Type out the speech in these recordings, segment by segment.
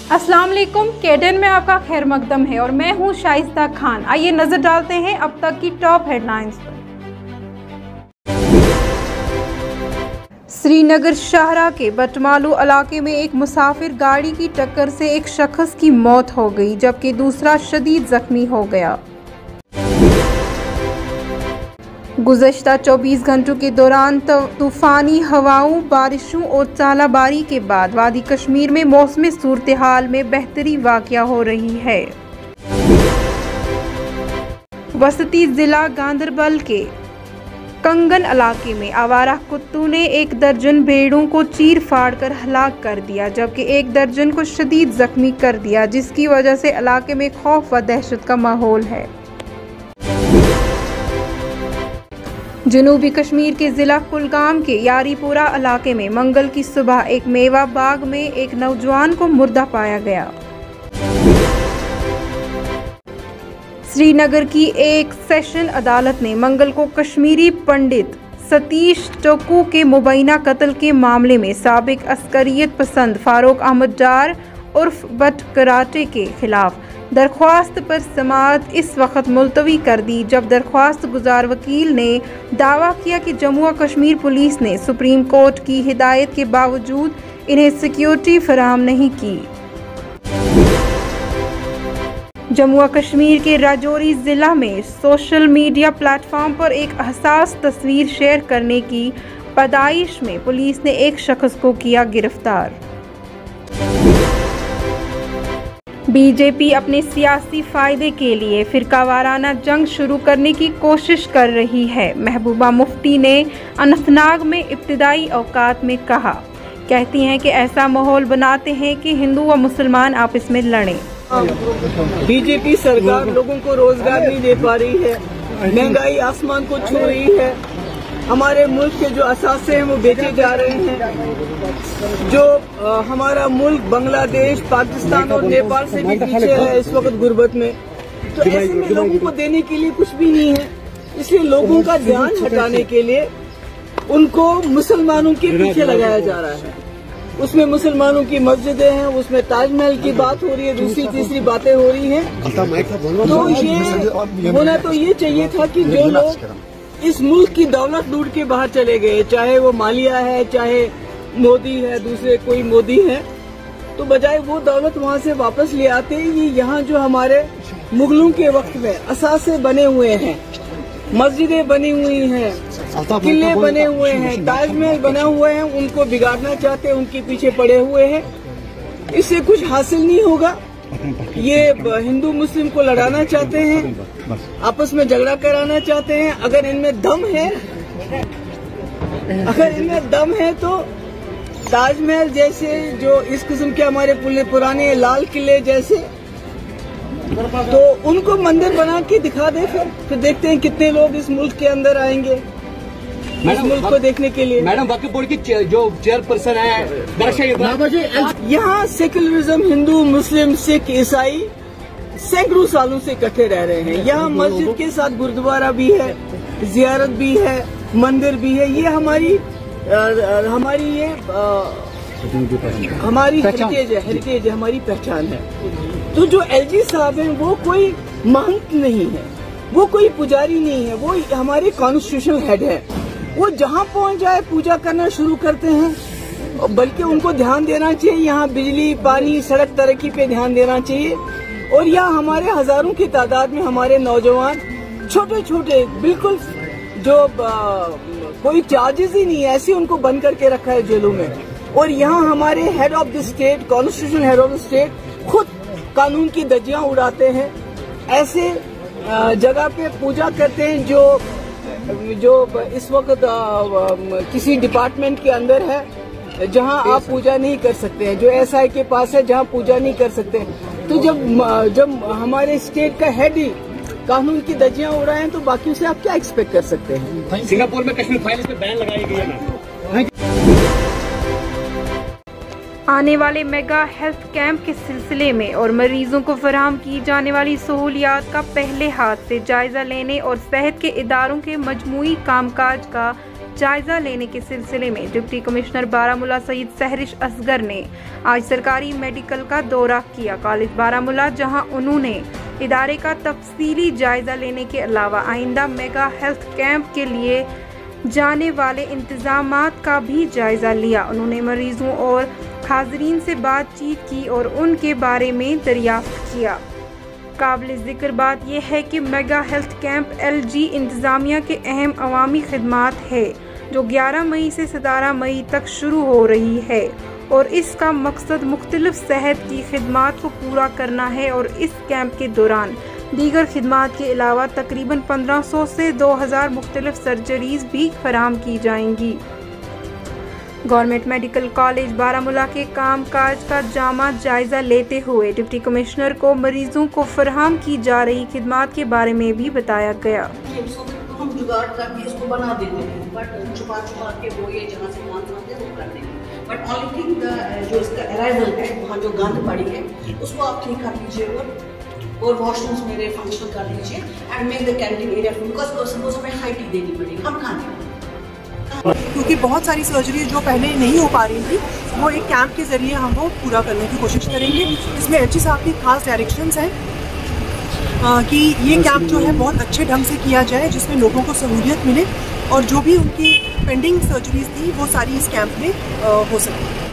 अस्सलाम वालेकुम। केडन में आपका खैर मकदम है और मैं हूं शाइस्ता खान। आइए नजर डालते हैं अब तक की टॉप हेडलाइंस पर। श्रीनगर शाहरा के बटमालू इलाके में एक मुसाफिर गाड़ी की टक्कर से एक शख्स की मौत हो गई जबकि दूसरा शदीद जख्मी हो गया। गुज़श्ता 24 घंटों के दौरान तूफ़ानी हवाओं, बारिशों और चालाबारी के बाद वादी कश्मीर में मौसमी सूरत हाल में बेहतरी वाक़या हो रही है। वसती ज़िला गांदरबल के कंगन इलाके में आवारा कुत्तों ने 1 दर्जन भेड़ों को चीर फाड़ कर हलाक कर दिया जबकि 1 दर्जन को शदीद जख्मी कर दिया, जिसकी वजह से इलाके में खौफ व दहशत का माहौल है। जनूबी कश्मीर के ज़िला कुलगाम के यारीपुरा इलाके में मंगल की सुबह एक मेवा बाग में एक नौजवान को मुर्दा पाया गया। श्रीनगर की एक सेशन अदालत ने मंगल को कश्मीरी पंडित सतीश टोकू के मुबैना कत्ल के मामले में साबिक अस्करियत पसंद फारूक अहमद डार उर्फ बट कराटे के खिलाफ दरख्वास्त पर समाअत इस वक्त मुलतवी कर दी, जब दरख्वास्त गुजार वकील ने दावा किया कि जम्मू व कश्मीर पुलिस ने सुप्रीम कोर्ट की हिदायत के बावजूद इन्हें सिक्योरिटी फराहम नहीं की। जम्मू व कश्मीर के राजौरी ज़िला में सोशल मीडिया प्लेटफॉर्म पर एक हसास तस्वीर शेयर करने की पैदाइश में पुलिस ने एक शख्स को किया गिरफ्तार। बीजेपी अपने सियासी फायदे के लिए फिरकावाराना जंग शुरू करने की कोशिश कर रही है, महबूबा मुफ्ती ने अनंतनाग में इब्तिदाई औकात में कहा। कहती हैं कि ऐसा माहौल बनाते हैं कि हिंदू व मुसलमान आपस में लड़ें। बीजेपी सरकार लोगों को रोजगार नहीं दे पा रही है, महंगाई आसमान को छू रही है, हमारे मुल्क के जो असासे हैं वो बेचे जा रहे हैं, जो हमारा मुल्क बांग्लादेश, पाकिस्तान और नेपाल से भी पीछे है इस वक्त गुर्बत में। तो ऐसे में लोगों को देने के लिए कुछ भी नहीं है, इसलिए लोगों का ध्यान हटाने के लिए उनको मुसलमानों के पीछे लगाया जा रहा है। उसमें मुसलमानों की मस्जिदें हैं, उसमें ताजमहल की बात हो रही है, दूसरी तीसरी बातें हो रही हैं। तो ये होना तो ये चाहिए था कि जो लोग इस मुल्क की दौलत लूट के बाहर चले गए, चाहे वो मालिया है, चाहे मोदी है, दूसरे कोई मोदी है, तो बजाय वो दौलत वहाँ से वापस ले आते, ये यहाँ जो हमारे मुगलों के वक्त में असासे बने हुए हैं, मस्जिदें बनी हुई हैं, किले बने हुए हैं, ताजमहल बना हुए हैं, उनको बिगाड़ना चाहते हैं, उनके पीछे पड़े हुए हैं। इससे कुछ हासिल नहीं होगा। ये हिंदू मुस्लिम को लड़ाना चाहते हैं, आपस में झगड़ा कराना चाहते हैं। अगर इनमें दम है तो ताजमहल जैसे जो इस किस्म के हमारे पुराने लाल किले जैसे, तो उनको मंदिर बना के दिखा दे, फिर देखते हैं कितने लोग इस मुल्क के अंदर आएंगे इस मुल्क को देखने के लिए। मैडम वक्फ बोर्ड की जो चेयरपर्सन है, यहाँ सेक्युलरिज्म, हिंदू मुस्लिम सिख ईसाई सैकड़ों सालों से इकट्ठे रह रहे हैं। यहाँ मस्जिद के साथ गुरुद्वारा भी है, जियारत भी है, मंदिर भी है। ये हमारी हेरिटेज है, हमारी पहचान है। तो जो एलजी साहब हैं वो कोई महंत नहीं है, वो कोई पुजारी नहीं है, वो हमारे कॉन्स्टिट्यूशनल हेड है। वो जहाँ पहुँच जाए पूजा करना शुरू करते हैं, बल्कि उनको ध्यान देना चाहिए, यहाँ बिजली, पानी, सड़क तरक्की पे ध्यान देना चाहिए। और यहाँ हमारे हजारों की तादाद में हमारे नौजवान छोटे छोटे बिल्कुल जो कोई चार्जेस ही नहीं है, ऐसे उनको बंद करके रखा है जेलों में। और यहाँ हमारे head of the state, constitution head of the state खुद कानून की धज्जियां उड़ाते हैं, ऐसे जगह पे पूजा करते हैं जो इस वक्त किसी डिपार्टमेंट के अंदर है, जहां आप पूजा नहीं कर सकते हैं, जो एसआई के पास है जहां पूजा नहीं कर सकते। तो जब हमारे स्टेट का हेड ही कानून की धज्जियां उड़ाएं तो बाकी से आप क्या एक्सपेक्ट कर सकते हैं। सिंगापुर में कश्मीर फाइल्स पे बैन लगाई गई है। आने वाले मेगा हेल्थ कैंप के सिलसिले में और मरीजों को फराहम की जाने वाली सहूलियात का पहले हाथ से जायजा लेने और सेहत के इदारों के मजमूई कामकाज का जायजा लेने के सिलसिले में डिप्टी कमिश्नर बारामूला सईद सहरिश असगर ने आज सरकारी मेडिकल का दौरा किया। कॉलेज बारामूला, जहां उन्होंने इदारे का तफसीली जायजा लेने के अलावा आइंदा मेगा हेल्थ कैंप के लिए जाने वाले इंतजामात का भी जायजा लिया। उन्होंने मरीजों और हाजरीन से बातचीत की और उनके बारे में दरियाफ्त किया। काबिल ज़िक्र बात यह है कि मेगा हेल्थ कैंप LG इंतज़ामिया के अहम अवामी खिदमात है जो 11 मई से 17 मई तक शुरू हो रही है और इसका मकसद मुख्तलिफ सेहत की खिदमात को पूरा करना है और इस कैंप के दौरान दीगर खिदमात के अलावा तकरीबन 1500 से 2000 मुख्तलिफ सर्जरीज भी फराहम की जाएंगी। गवर्नमेंट मेडिकल कॉलेज बारामूला के काम काज का जामा जायजा लेते हुए डिप्टी कमिश्नर को मरीजों को फराहम की जा रही खिदमात के बारे में भी बताया गया। हम जुगाड़ करके इसको बना देते हैं, बट छुपा के वो ये जहाँ से गंद आते हैं वो कर देंगे। बट ओनली थिंग जो इसका अराइवल है, वहाँ जो गंद पड़ी है उसको आप ठीक कर लीजिए और वॉशरूम्स मेरे फंक्शन कर लीजिए and make the canteen area, because suppose हमें हाइट ही देनी पड़ेगी, हम खाने क्योंकि बहुत सारी सर्जरी जो पहले नहीं हो पा रही थी वो एक कैंप के ज़रिए हम वो पूरा करने की कोशिश करेंगे। इसमें LG साहब की खास डायरेक्शंस हैं कि ये कैंप जो है बहुत अच्छे ढंग से किया जाए जिसमें लोगों को सहूलियत मिले और जो भी उनकी पेंडिंग सर्जरीज थी वो सारी इस कैंप में हो सके।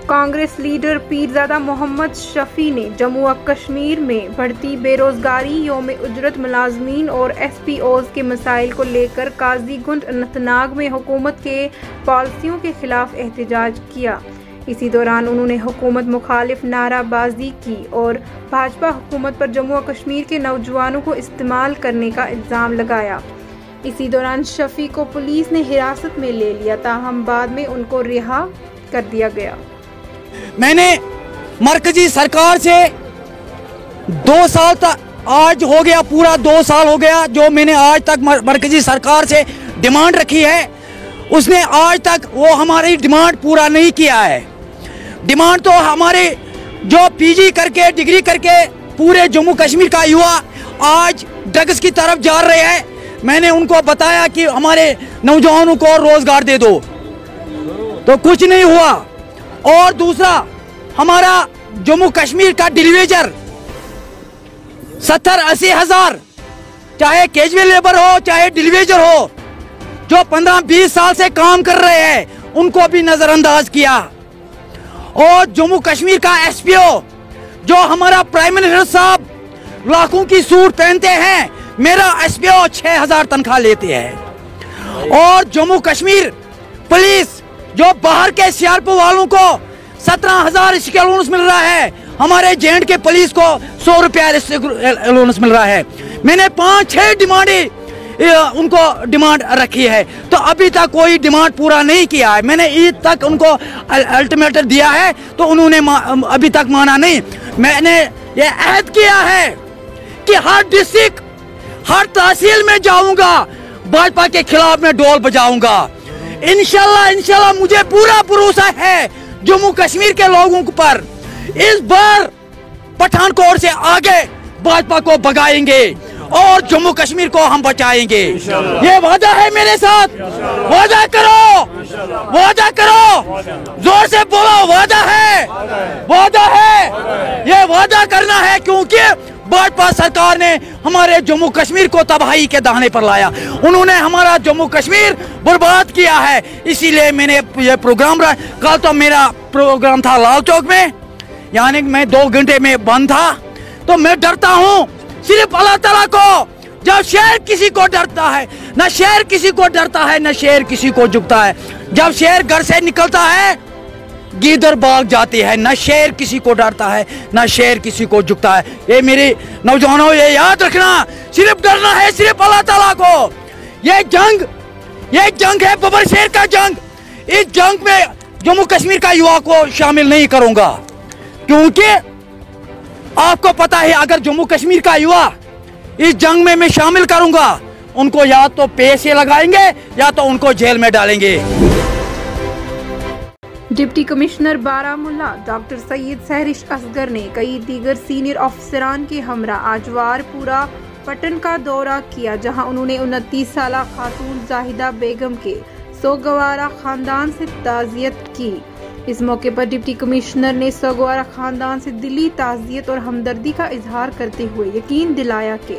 कांग्रेस लीडर पीरजादा मोहम्मद शफी ने जम्मू और कश्मीर में बढ़ती बेरोजगारी, यौम उजरत मुलाजमीन और SPOs के मसाइल को लेकर काजीगुंड अनंतनाग में हुकूमत के पॉलिसियों के खिलाफ एहतजाज किया। इसी दौरान उन्होंने हुकूमत मुखालिफ नाराबाजी की और भाजपा हुकूमत पर जम्मू और कश्मीर के नौजवानों को इस्तेमाल करने का इल्ज़ाम लगाया। इसी दौरान शफी को पुलिस ने हिरासत में ले लिया, ताहम बाद में उनको रिहा कर दिया गया। मैंने मरकजी सरकार से 2 साल तक, आज हो गया पूरा 2 साल हो गया जो मैंने आज तक मरकजी सरकार से डिमांड रखी है, उसने आज तक वो हमारी डिमांड पूरा नहीं किया है। डिमांड तो हमारे जो PG करके डिग्री करके पूरे जम्मू कश्मीर का युवा आज ड्रग्स की तरफ जा रहे हैं। मैंने उनको बताया कि हमारे नौजवानों को रोजगार दे दो, तो कुछ नहीं हुआ। और दूसरा, हमारा जम्मू कश्मीर का डिलीवेजर 70-80 हजार, चाहे कैजुअल लेबर हो चाहे डिलीवेजर हो, जो 15-20 साल से काम कर रहे हैं उनको भी नजरअंदाज किया। और जम्मू कश्मीर का SPO जो हमारा प्राइम मिनिस्टर साहब लाखों की सूट पहनते हैं, मेरा SPO 6000 तनख्वाह लेते हैं। और जम्मू कश्मीर पुलिस जो बाहर के CRPO वालों को 17,000 अलाउंस मिल रहा है, हमारे JND के पुलिस को 100 रुपया अलाउंस मिल रहा है। मैंने 5-6 डिमांडें उनको डिमांड रखी है, तो अभी तक कोई डिमांड पूरा नहीं किया है। मैंने ईद तक उनको अल्टीमेटम दिया है तो उन्होंने अभी तक माना नहीं। मैंने ये अहद किया है कि हर डिस्ट्रिक्ट, हर तहसील में जाऊंगा, भाजपा के खिलाफ मैं ढोल बजाऊंगा। इंशाल्लाह मुझे पूरा भरोसा है जम्मू कश्मीर के लोगों पर। इस बार पठानकोट से आगे भाजपा को भगाएंगे और जम्मू कश्मीर को हम बचाएंगे। ये वादा है मेरे साथ, वादा करो, वादा करो, जोर से बोलो, वादा है, वादा है, ये वादा करना है क्योंकि भाजपा सरकार ने हमारे जम्मू कश्मीर को तबाही के दाने पर लाया। उन्होंने हमारा जम्मू कश्मीर बर्बाद किया है। इसीलिए मैंने ये प्रोग्राम, कल तो मेरा प्रोग्राम था लाल चौक में, यानी मैं 2 घंटे में बंद था। तो मैं डरता हूँ सिर्फ अल्लाह ताला को। जब शेर किसी को डरता है, न शेर किसी को डरता है, न शेर किसी को झुकता है। जब शेर घर से निकलता है गीदड़ भाग जाती है, न शेर किसी को डरता है, न शेर किसी को झुकता है। ये मेरे नौजवानों, ये याद रखना, सिर्फ डरना है सिर्फ अल्लाह ताला को। ये जंग है बबर शेर का जंग। इस जंग में जम्मू कश्मीर का युवा को शामिल नहीं करूंगा, क्योंकि आपको पता है अगर जम्मू कश्मीर का युवा इस जंग में मैं शामिल करूंगा, उनको या तो पैसे लगाएंगे या तो उनको जेल में डालेंगे। Deputy commissioner Baramulla doctor Saeed Sehrish Asghar ने कई दीगर सीनियर अफसरान के हमरा आज वारपुरा पटन का दौरा किया, जहां उन्होंने 29 साल खातून जाहिदा बेगम के सोगवारा खानदान से ताज़ियत की। इस मौके पर डिप्टी कमिश्नर ने सोगवारा खानदान से दिली ताज़ियत और हमदर्दी का इजहार करते हुए यकीन दिलाया कि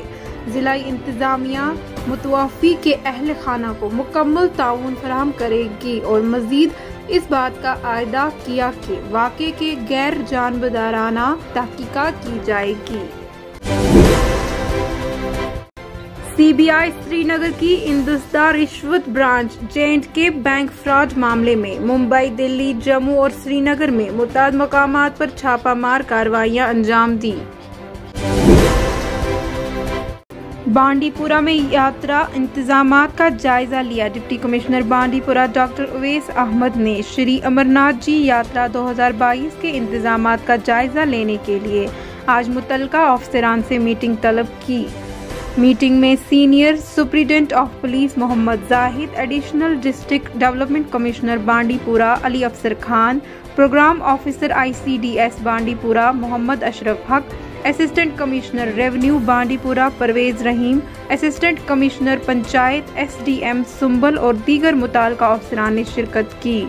जिलाई इंतजामिया मुतवफ़ी के अहल खाना को मुकम्मल ताउन फराहम करेगी और मजीद इस बात का आयदा किया कि वाक़े के गैर जानबदाराना तहकीकात की जाएगी। सीबीआई श्रीनगर की इंदुस्ता रिश्वत ब्रांच J&K बैंक फ्रॉड मामले में मुंबई, दिल्ली, जम्मू और श्रीनगर में मुतअद्दिद मकामात पर छापामार कार्रवाइयां अंजाम दी। बांडीपुरा में यात्रा इंतजामात का जायजा लिया। Deputy commissioner Bandipora doctor Owais Ahmad ने श्री अमरनाथ जी यात्रा 2022 के इंतजामात का जायजा लेने के लिए आज मुतल्लिका अफसरान से मीटिंग तलब की। मीटिंग में senior superintendent of police Mohammad Zahid, additional district development commissioner Bandipora Ali Afsar Khan, programme officer ICDS Bandipora Mohammad Ashraf Haq, assistant commissioner revenue Bandipora Parvez Rahim, assistant commissioner panchayat SDM Sumbal और दीगर मुतल्लिका अफसरान ने शिरकत की।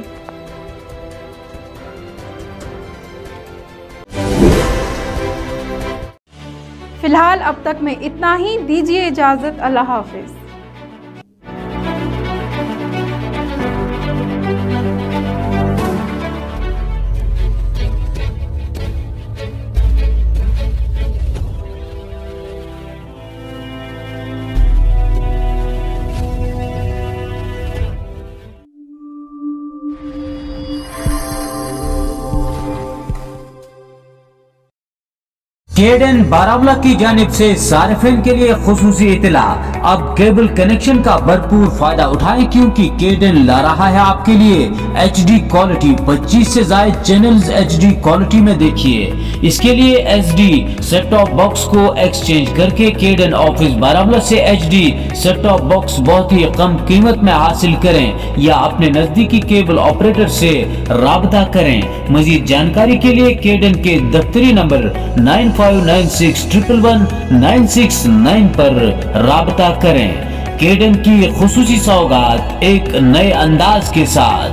फिलहाल अब तक में इतना ही। दीजिए इजाजत। अल्लाह हाफिज। केडन बारामुला की जानिब से सारिफिन के लिए खुसूसी इतला, अब केबल कनेक्शन का भरपूर फायदा उठाएं क्योंकि केडन ला रहा है आपके लिए HD क्वालिटी। 25 से ज्यादा चैनल्स HD क्वालिटी में देखिए। इसके लिए SD सेट टॉप बॉक्स को एक्सचेंज करके केडन ऑफिस बारामुला से HD सेट टॉप बॉक्स बहुत ही कम कीमत में हासिल करें या अपने नजदीकी केबल ऑपरेटर से राबता करें। मजीद जानकारी के लिए केडन के दफ्तरी नंबर 9596111969 पर राबता करें। केडन की खुसूसी सौगात एक नए अंदाज के साथ।